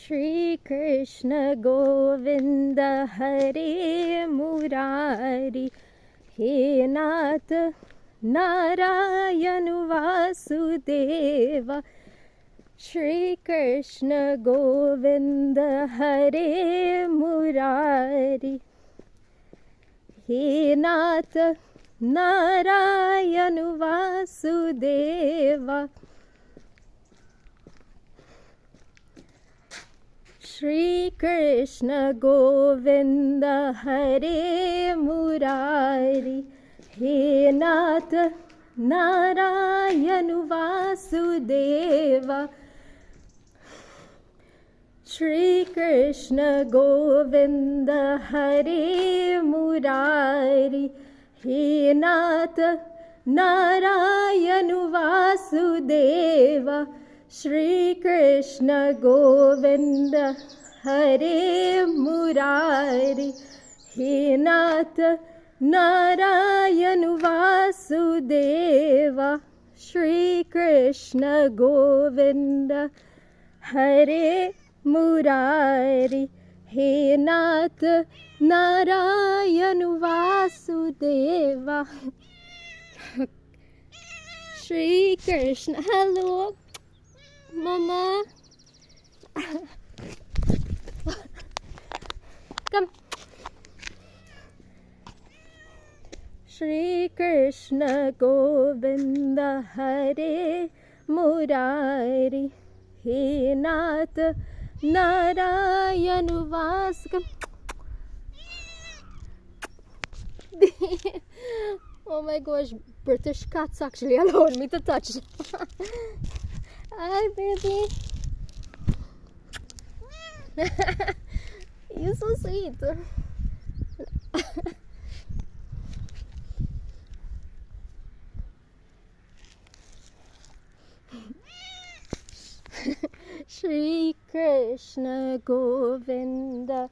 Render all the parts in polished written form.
Shri Krishna Govinda Hare Murari He Nath Narayan Vasudeva Shri Krishna Govinda Hare Murari He Nath Narayan Vasudeva Shri Krishna Govinda Hare Murari He Nath Narayan Vasudeva Shri Krishna Govinda Hare Murari He Nath Narayan Vasudeva Shri Krishna Govinda Hare Murari He Nath Narayan Vasudeva Shri Krishna Govinda Hare Murari He Nath Narayan Vasudeva Shri Krishna. Hello, Mama. Come. Shri Krishna Govinda Hare Murari He Nath Narayan Vasudeva. Oh my gosh, British cats actually allowed me to touch. Hi, baby. You're so sweet. Shri Krishna Govinda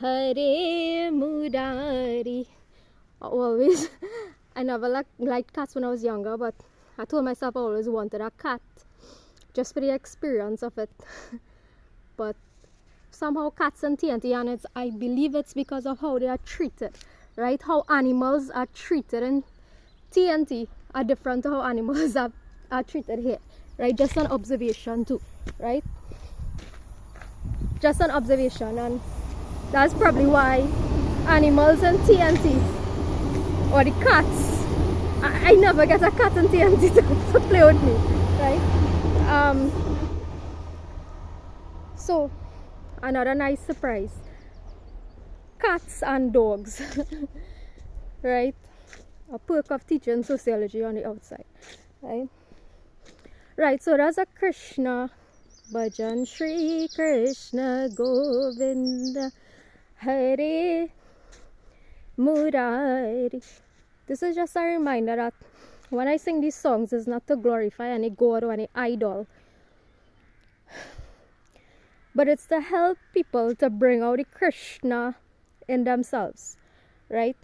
Hare Murari. Always, I never liked cats when I was younger, but I told myself I always wanted a cat just for the experience of it. But somehow cats and TNT, and I believe it's because of how they are treated, right? How animals are treated in TNT are different to how animals are treated here, right? Just an observation too, right? Just an observation, and that's probably why animals in TNT or the cats, I never get a cat in TNT to play with me, right? So another nice surprise, cats and dogs. Right? A perk of teaching sociology on the outside, right? Right, so there's a Krishna bhajan. Shri Krishna Govinda Hare Murari. This is just a reminder that when I sing these songs, it's not to glorify any god or any idol, but it's to help people to bring out the Krishna in themselves, right?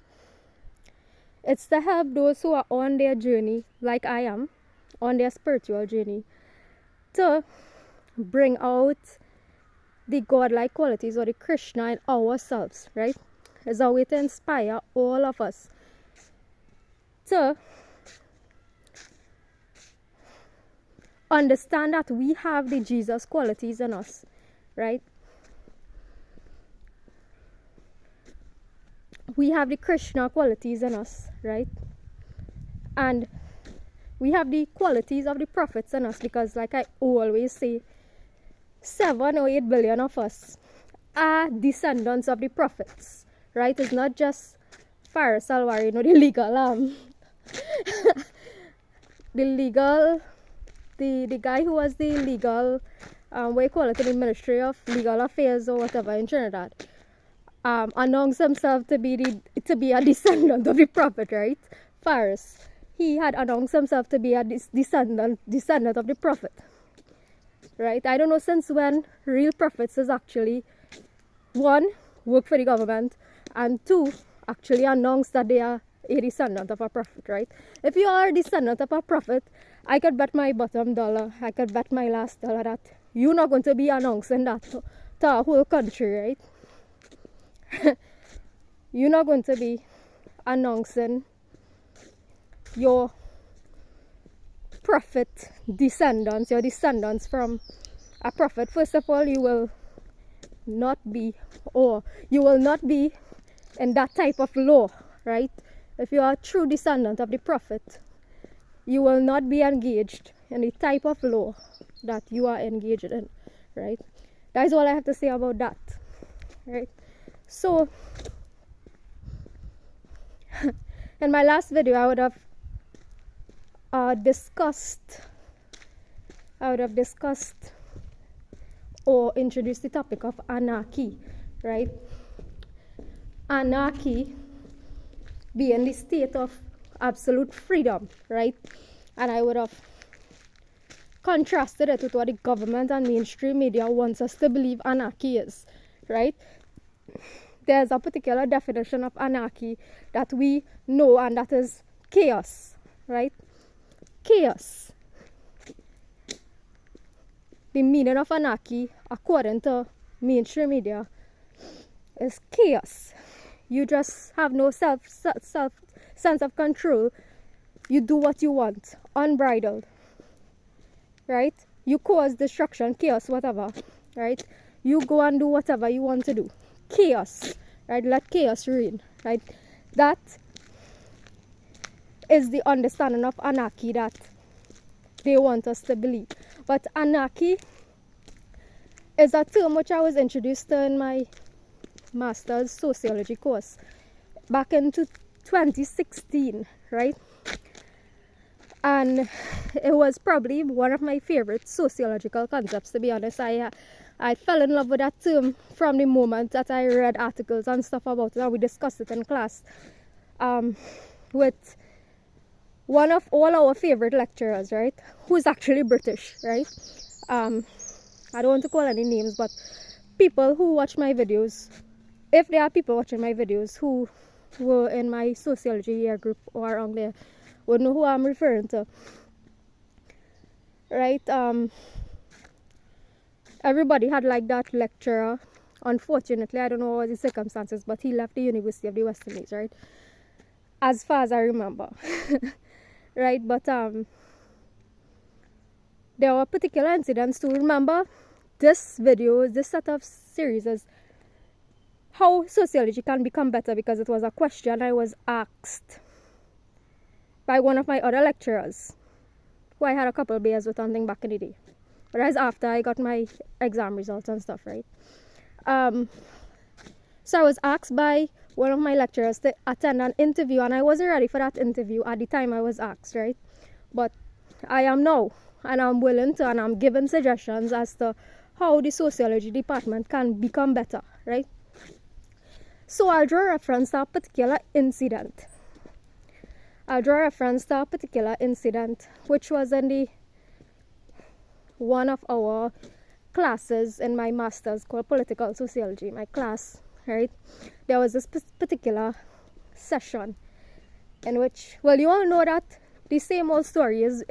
It's to help those who are on their journey, like I am, on their spiritual journey, to bring out the godlike qualities or the Krishna in ourselves, right? It's a way to inspire all of us to understand that we have the Jesus qualities in us, right? We have the Krishna qualities in us, right? And we have the qualities of the prophets in us, because like I always say, 7 or 8 billion of us are descendants of the prophets, right? It's not just Faris Alwari, the legal the guy who was the legal what you call it, in the Ministry of Legal Affairs or whatever in Trinidad, announced himself to be a descendant of the prophet, right? Faris, he had announced himself to be a descendant of the prophet, right? I don't know since when real prophets is actually, 1, work for the government, and 2, actually announce that they are a descendant of a prophet, right? If you are a descendant of a prophet, I could bet my bottom dollar, I could bet my last dollar that you're not going to be announcing that to to a whole country, right? You're not going to be announcing your prophet descendants, your descendants from a prophet. First of all, you will not be in that type of law, right? If you are a true descendant of the prophet, you will not be engaged in the type of law that you are engaged in, right? That is all I have to say about that, right? So in my last video, I would have discussed or introduced the topic of anarchy, right? Anarchy being the state of absolute freedom, right? And I would have contrasted it with what the government and mainstream media wants us to believe anarchy is, right? There's a particular definition of anarchy that we know, and that is chaos, right? Chaos. The meaning of anarchy, according to mainstream media, is chaos. You just have no sense of control. You do what you want, unbridled, right? You cause destruction, chaos, whatever, right? You go and do whatever you want to do. Chaos, right? Let chaos reign, right? That is the understanding of anarchy that they want us to believe. But anarchy is a term which I was introduced to in my master's sociology course back in 2016, right? And it was probably one of my favorite sociological concepts, to be honest. I fell in love with that term from the moment that I read articles and stuff about it, and we discussed it in class with one of all our favorite lecturers, right? Who's actually British, right? I don't want to call any names, but people who watch my videos, if there are people watching my videos who were in my sociology year group or around there, would know who I'm referring to, right? Everybody had like that lecturer. Unfortunately, I don't know what the circumstances, but he left the University of the West Indies, right? As far as I remember. Right? But there were particular incidents to remember. This set of series is how sociology can become better, because it was a question I was asked by one of my other lecturers who I had a couple of beers with and thing back in the day. But that was after I got my exam results and stuff, right? So I was asked by one of my lecturers to attend an interview, and I wasn't ready for that interview at the time I was asked, right? But I am now, and I'm willing to, and I'm giving suggestions as to how the sociology department can become better, right? So I'll draw reference to a particular incident. Which was in one of our classes in my master's called political sociology, my class, right? There was this particular session in which, well, you all know that the same old story is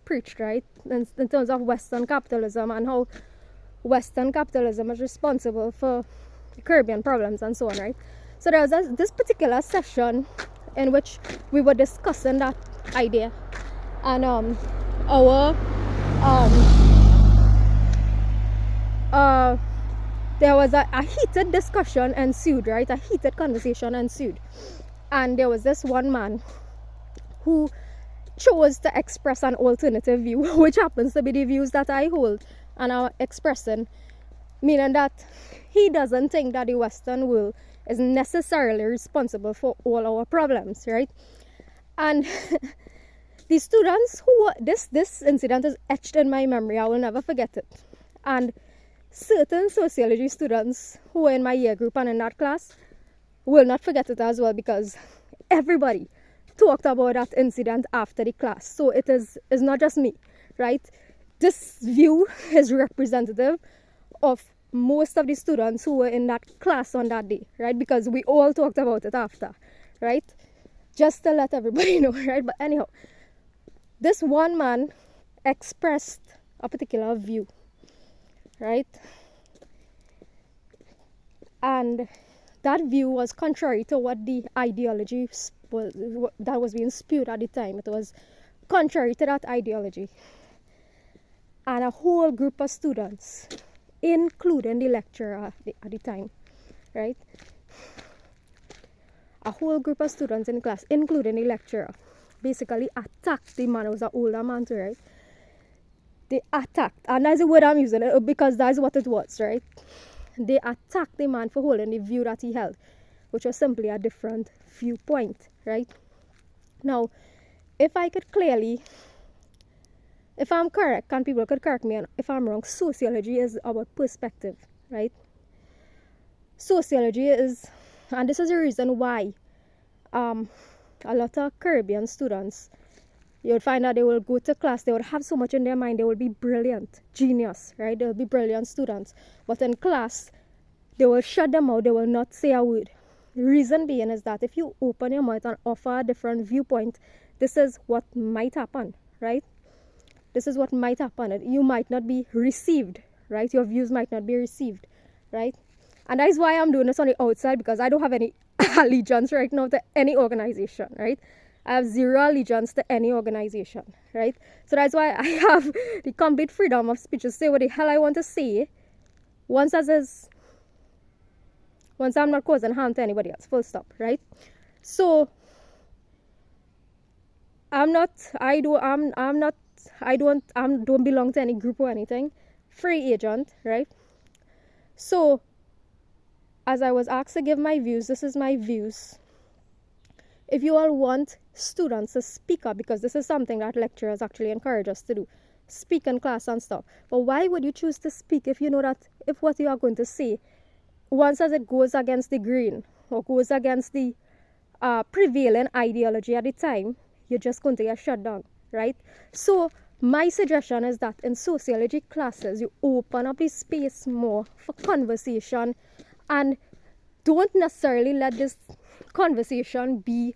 preached, right? In terms of Western capitalism and how Western capitalism is responsible for the Caribbean problems and so on, right? So there was this particular session in which we were discussing that idea, and there was a heated discussion ensued, right? A heated conversation ensued, and there was this one man who chose to express an alternative view, which happens to be the views that I hold and are expressing, meaning that he doesn't think that the Western world is necessarily responsible for all our problems, right? And the students this incident is etched in my memory. I will never forget it. And certain sociology students who were in my year group and in that class will not forget it as well, because everybody talked about that incident after the class. So it's not just me, right? This view is representative of most of the students who were in that class on that day, right? Because we all talked about it after, right? Just to let everybody know, right? But anyhow, this one man expressed a particular view, right? And that view was contrary to what the ideology that was being spewed at the time. It was contrary to that ideology. And a whole group of students, including the lecturer at the time, right? A whole group of students in class, including the lecturer, basically attacked the man. It was an older man too, right? They attacked, and that's the word I'm using because that's what it was, right? They attacked the man for holding the view that he held, which was simply a different viewpoint, right? Now, if I could clearly, if I'm correct, and people could correct me if I'm wrong, sociology is about perspective, right? Sociology is, and this is the reason why a lot of Caribbean students, you would find that they will go to class, they would have so much in their mind, they will be brilliant, genius, right? They will be brilliant students. But in class, they will shut them out, they will not say a word. The reason being is that if you open your mouth and offer a different viewpoint, this is what might happen, right? This is what might happen. You might not be received, right? Your views might not be received, right? And that is why I'm doing this on the outside, because I don't have any allegiance right now to any organization, right? I have zero allegiance to any organization, right? So that's why I have the complete freedom of speech to say what the hell I want to say, once I'm not causing harm to anybody else, full stop, right? So I don't belong to any group or anything. Free agent, right? So as I was asked to give my views, this is my views. If you all want students to speak up, because this is something that lecturers actually encourage us to do, speak in class and stuff. But why would you choose to speak if you know that if what you are going to say, once as it goes against the grain or goes against the prevailing ideology at the time, you're just going to get shut down, right? So my suggestion is that in sociology classes, you open up the space more for conversation, and don't necessarily let this conversation be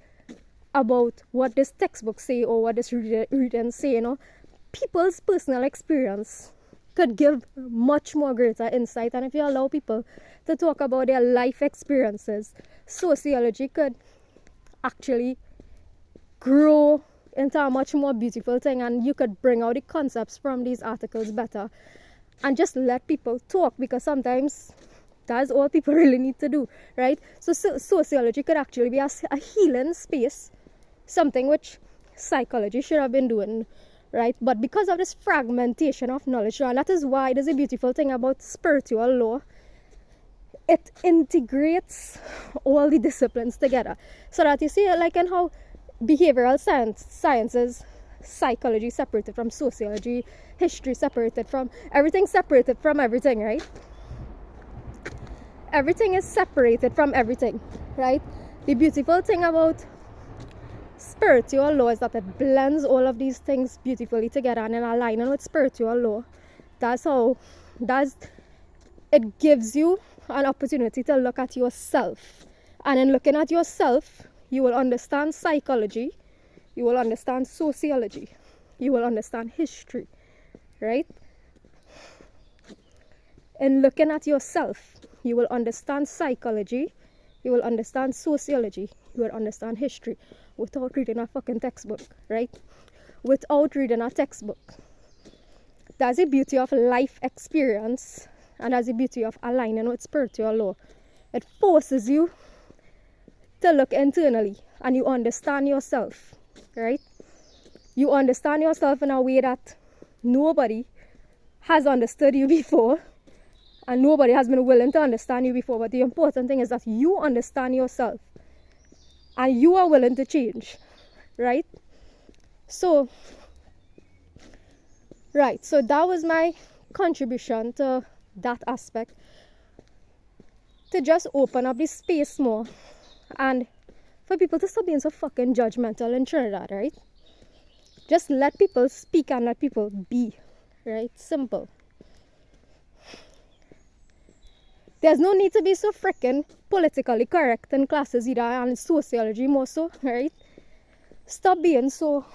about what this textbook say or what this reading say, you know. People's personal experience could give much more greater insight, and if you allow people to talk about their life experiences, sociology could actually grow into a much more beautiful thing, and you could bring out the concepts from these articles better and just let people talk, because sometimes that's all people really need to do, right? So sociology could actually be a healing space, something which psychology should have been doing, right? But because of this fragmentation of knowledge, and that is why there's a beautiful thing about spiritual law, it integrates all the disciplines together, so that you see, like in how behavioral sciences, psychology separated from sociology, history separated from everything, right? Everything is separated from everything, right? The beautiful thing about spiritual law is that it blends all of these things beautifully together, and in aligning with spiritual law, it gives you an opportunity to look at yourself, and in looking at yourself, you will understand psychology, you will understand sociology, you will understand history, right? In looking at yourself, you will understand psychology, you will understand sociology, you will understand history without reading a fucking textbook, right? Without reading a textbook. That's the beauty of life experience, and that's the beauty of aligning with spiritual law. It forces you to look internally, and you understand yourself, right? You understand yourself in a way that nobody has understood you before, and nobody has been willing to understand you before. But the important thing is that you understand yourself, and you are willing to change, right? So that was my contribution to that aspect, to just open up this space more, and for people to stop being so fucking judgmental in Trinidad, right? Just let people speak and let people be, right? Simple. There's no need to be so freaking politically correct in classes either, and sociology more so, right? Stop being so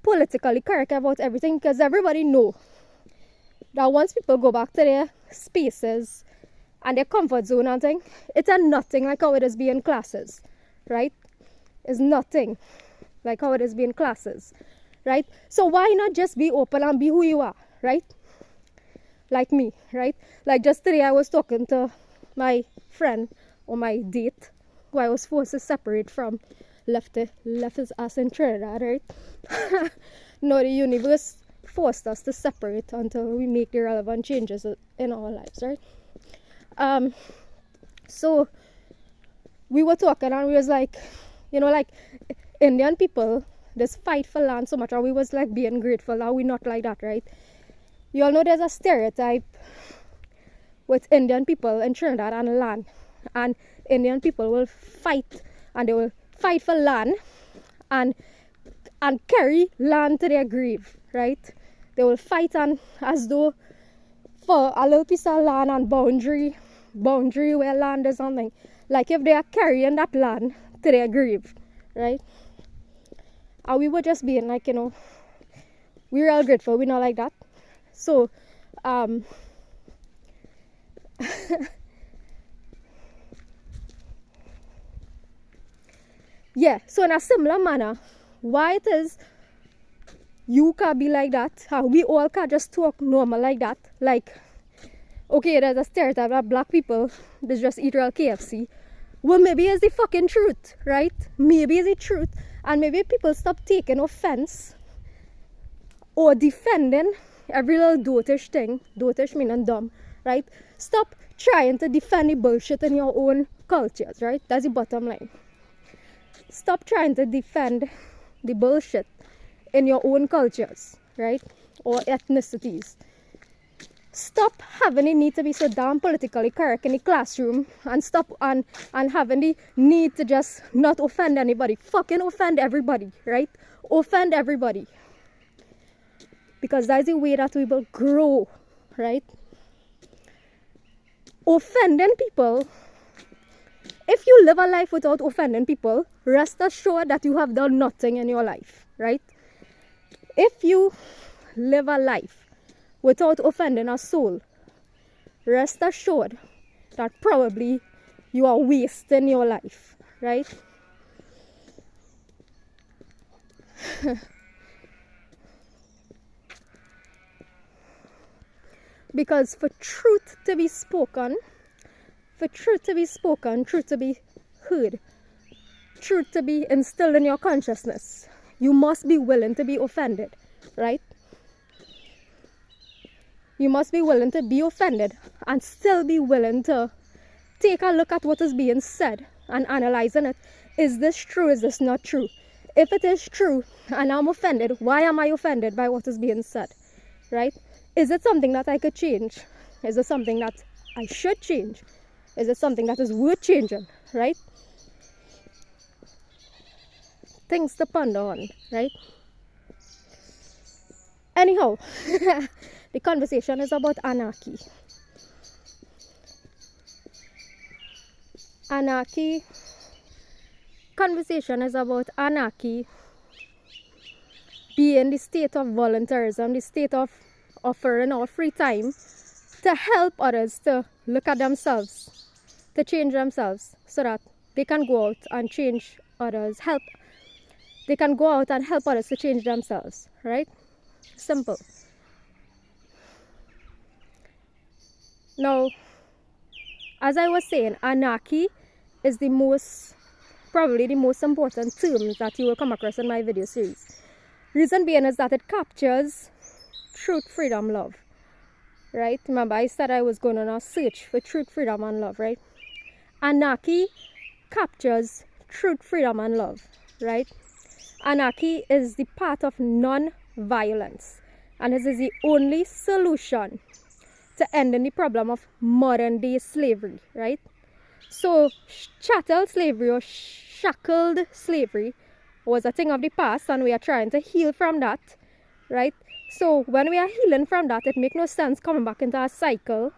politically correct about everything, because everybody know that once people go back to their spaces and their comfort zone and thing, it's a nothing like how it is being classes, right? It's nothing like how it is being classes, right? So why not just be open and be who you are, right? Like me, right? Like just today I was talking to my friend or my date who I was forced to separate from, left his ass in Trinidad, right? No, the universe forced us to separate until we make the relevant changes in our lives, right? So we were talking and we was like, you know, like Indian people, this fight for land so much, and we was like being grateful. Now we not like that, right? You all know there's a stereotype with Indian people in Trinidad and land, and Indian people will fight, and they will fight for land and carry land to their grave, right? They will fight and as though for a little piece of land and boundary where land is something, like if they are carrying that land to their grave, right? And we were just being like, you know, we were all grateful, we not like that. So yeah, so in a similar manner, why it is you can be like that, how we all can just talk normal like that, like, okay, there's a stereotype that black people, they just eat real KFC. Well, maybe it's the fucking truth, right? Maybe it's the truth, and maybe people stop taking offense or defending every little dotish thing, dotish meaning dumb, right? Stop trying to defend the bullshit in your own cultures, right? That's the bottom line. Stop trying to defend the bullshit in your own cultures, right? Or ethnicities. Stop having the need to be so damn politically correct in the classroom, and stop and having the need to just not offend anybody. Fucking offend everybody, right? Offend everybody. Because that's the way that we will grow, right? Offending people, if you live a life without offending people, rest assured that you have done nothing in your life, right? If you live a life without offending a soul, rest assured that probably you are wasting your life, right? Because for truth to be spoken, truth to be heard, truth to be instilled in your consciousness, you must be willing to be offended, right? You must be willing to be offended and still be willing to take a look at what is being said and analyzing it. Is this true? Is this not true? If it is true and I'm offended, why am I offended by what is being said, right? Is it something that I could change? Is it something that I should change? Is it something that is worth changing, right? Things to ponder on, right? Anyhow, the conversation is about anarchy. Conversation is about anarchy being the state of voluntarism, the state of offering our free time to help others to look at themselves, to change themselves so that they can go out and change others, they can go out and help others to change themselves, right? Simple. Now, as I was saying, anarchy is probably the most important terms that you will come across in my video series. Reason being is that it captures truth, freedom, love, right? Remember, I said I was going on a search for truth, freedom, and love, right? Anarchy captures truth, freedom, and love, right? Anarchy is the path of non-violence, and this is the only solution to ending the problem of modern day slavery, right? So chattel slavery or shackled slavery was a thing of the past, and we are trying to heal from that, right? So when we are healing from that, it makes no sense coming back into a cycle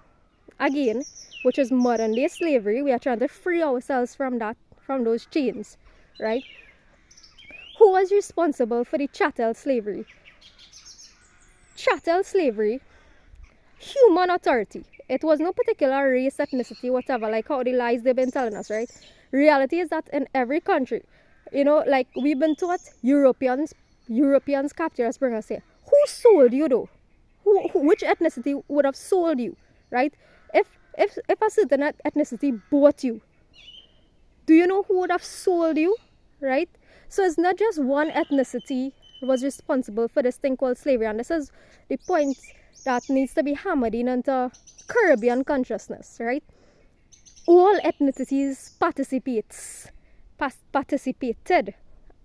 again, which is modern day slavery. We are trying to free ourselves from that, from those chains, right? Who was responsible for the chattel slavery? Chattel slavery, human authority. it was no particular race, ethnicity, whatever, like how the lies they've been telling us, right? Reality is that in every country, like we've been taught Europeans capture us, bring us here. Who sold you though? Which ethnicity would have sold you, right? If a certain ethnicity bought you, do you know who would have sold you, right? So it's not just one ethnicity was responsible for this thing called slavery, and this is the point that needs to be hammered in into Caribbean consciousness, right? All ethnicities participated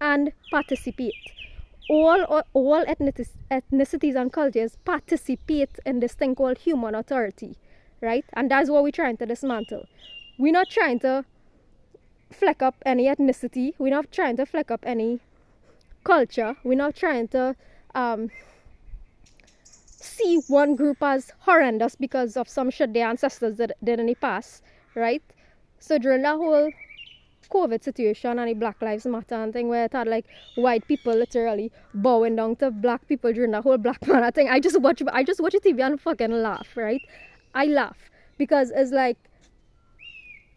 and participate. All ethnicities and cultures participate in this thing called human authority, right? And that's what we're trying to dismantle. We're not trying to fleck up any ethnicity. We're not trying to fleck up any culture. We're not trying to see one group as horrendous because of some shit their ancestors did in the past, right? So during that whole COVID situation and the Black Lives Matter and thing, where it had like white people literally bowing down to black people during the whole Black Panther thing, I just watch TV and fucking laugh, right? I laugh because it's like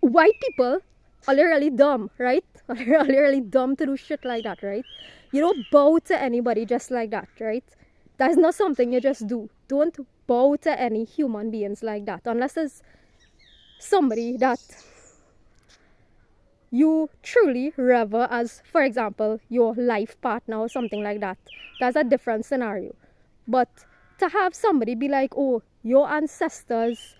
white people are literally dumb, right? Are literally dumb to do shit like that, right? You don't bow to anybody just like that, right? That's not something you just do. Don't bow to any human beings like that unless it's somebody that you truly revere as, for example, your life partner or something like that. That's a different scenario. But to have somebody be like, oh, your ancestors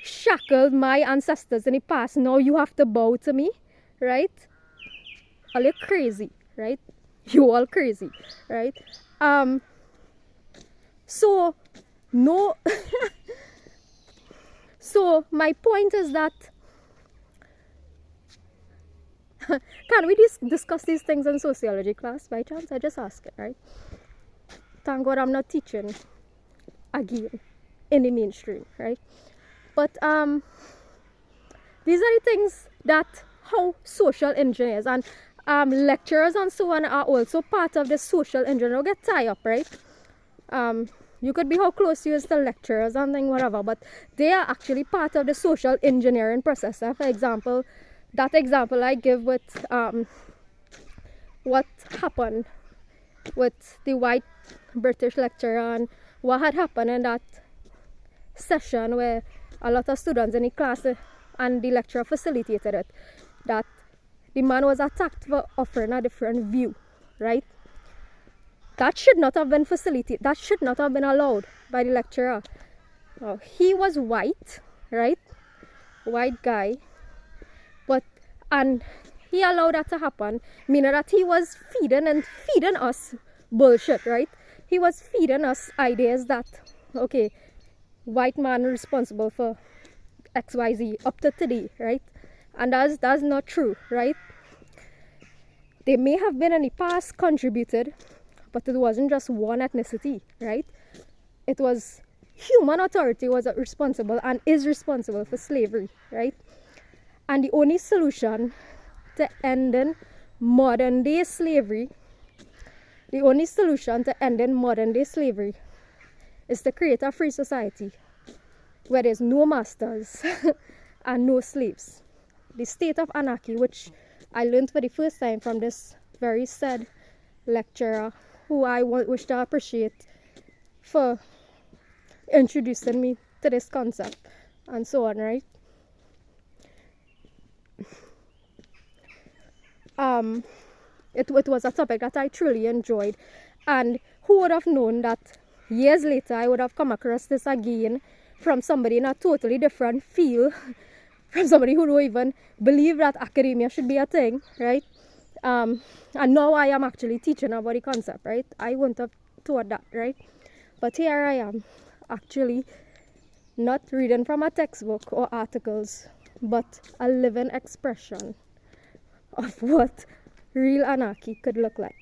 shackled my ancestors in the past, now you have to bow to me, right? Are you crazy, right? You all crazy, right? So no so my point is that can we discuss these things in sociology class by chance? I just ask it, right? Thank God I'm not teaching again in the mainstream, right? But these are the things that how social engineers and lecturers and so on are also part of the social engineering. Get tied up, right? You could be how close you is to lecturers and thing, whatever, but they are actually part of the social engineering process. For example, that example I give with what happened with the white British lecturer and what had happened in that session where a lot of students in the class and the lecturer facilitated it, that the man was attacked for offering a different view, right? That should not have been facilitated. That should not have been allowed by the lecturer. He was white, right? White guy. And he allowed that to happen, meaning that he was feeding us bullshit, right? He was feeding us ideas that, okay, white man responsible for XYZ up to today, right? And that's not true, right? They may have been in the past contributed, but it wasn't just one ethnicity, right? It was human authority was responsible and is responsible for slavery, right? And the only solution to ending modern day slavery is to create a free society where there's no masters and no slaves. The state of anarchy, which I learned for the first time from this very sad lecturer, who I wish to appreciate for introducing me to this concept and so on, right? It was a topic that I truly enjoyed, and who would have known that years later I would have come across this again from somebody in a totally different field, from somebody who don't even believe that academia should be a thing, right? And now I am actually teaching about the concept, right? I wouldn't have thought that, right? But here I am, actually not reading from a textbook or articles, but a living expression of what real anarchy could look like.